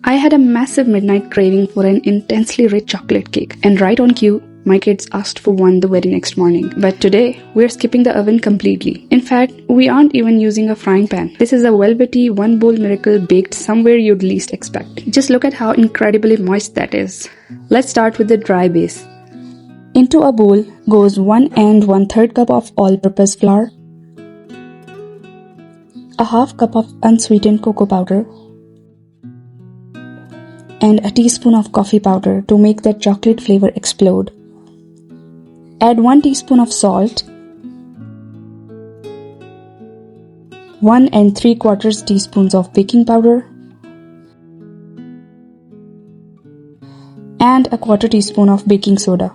I had a massive midnight craving for an intensely rich chocolate cake, and right on cue, my kids asked for one the very next morning. But today, we're skipping the oven completely. In fact, we aren't even using a frying pan. This is a velvety one-bowl miracle baked somewhere you'd least expect. Just look at how incredibly moist that is. Let's start with the dry base. Into a bowl goes 1 and 1/3 cup of all-purpose flour, a half cup of unsweetened cocoa powder, and a teaspoon of coffee powder to make that chocolate flavor explode. Add 1 teaspoon of salt, 1 3/4 teaspoons of baking powder, and a 1/4 teaspoon of baking soda.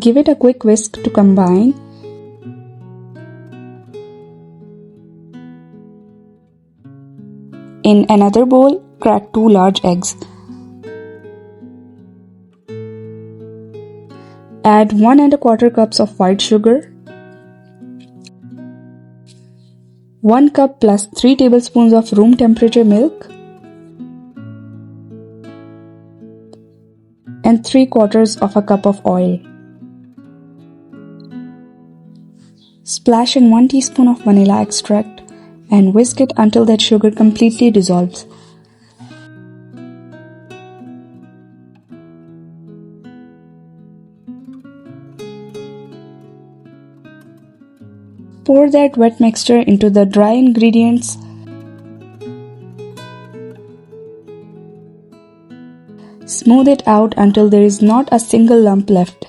Give it a quick whisk to combine. In another bowl, crack 2 large eggs. Add 1 1/4 cups of white sugar, 1 cup plus 3 tablespoons of room temperature milk, and 3/4 of a cup of oil. Splash in 1 teaspoon of vanilla extract and whisk it until that sugar completely dissolves. Pour that wet mixture into the dry ingredients. Smooth it out until there is not a single lump left.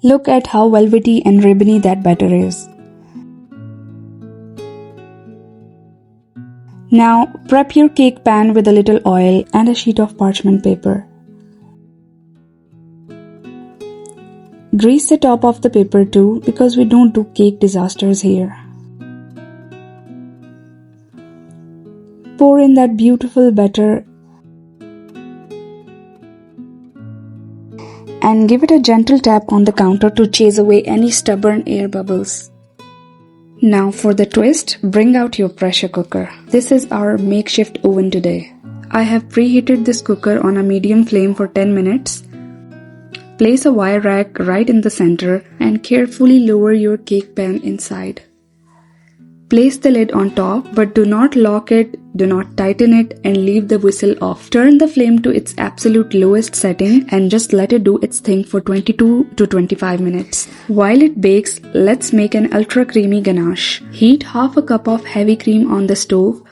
Look at how velvety and ribbony that batter is. Now, prep your cake pan with a little oil and a sheet of parchment paper. Grease the top of the paper too, because we don't do cake disasters here. Pour in that beautiful batter and give it a gentle tap on the counter to chase away any stubborn air bubbles. Now for the twist, bring out your pressure cooker. This is our makeshift oven today. I have preheated this cooker on a medium flame for 10 minutes. Place a wire rack right in the center and carefully lower your cake pan inside. Place the lid on top, but do not lock it, do not tighten it, and leave the whistle off. Turn the flame to its absolute lowest setting and just let it do its thing for 22 to 25 minutes. While it bakes, let's make an ultra creamy ganache. Heat half a cup of heavy cream on the stove.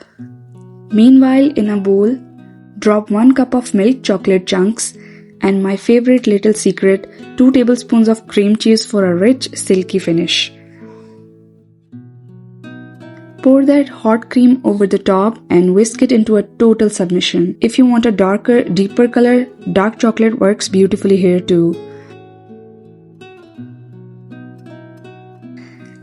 Meanwhile, in a bowl, drop 1 cup of milk chocolate chunks and my favorite little secret, 2 tablespoons of cream cheese for a rich, silky finish. Pour that hot cream over the top and whisk it into a total submission. If you want a darker, deeper color, dark chocolate works beautifully here too.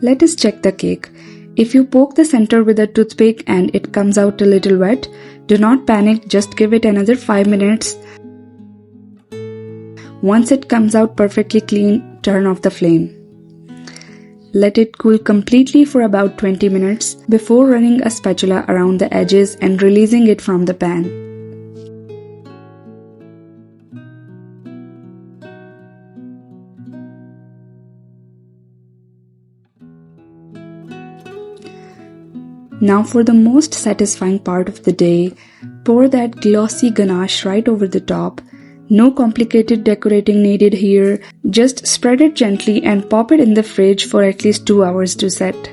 Let us check the cake. If you poke the center with a toothpick and it comes out a little wet, do not panic, just give it another 5 minutes. Once it comes out perfectly clean, turn off the flame. Let it cool completely for about 20 minutes before running a spatula around the edges and releasing it from the pan. Now for the most satisfying part of the day, pour that glossy ganache right over the top. No complicated decorating needed here, just spread it gently and pop it in the fridge for at least 2 hours to set.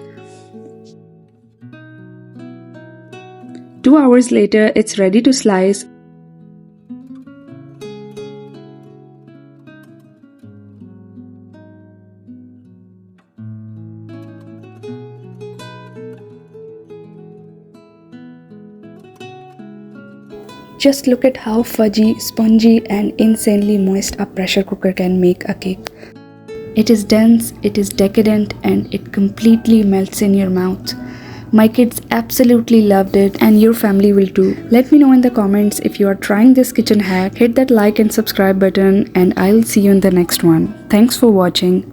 2 hours later, it's ready to slice. Just look at how fudgy, spongy, and insanely moist a pressure cooker can make a cake. It is dense, it is decadent, and it completely melts in your mouth. My kids absolutely loved it and your family will too. Let me know in the comments if you are trying this kitchen hack. Hit that like and subscribe button and I'll see you in the next one. Thanks for watching.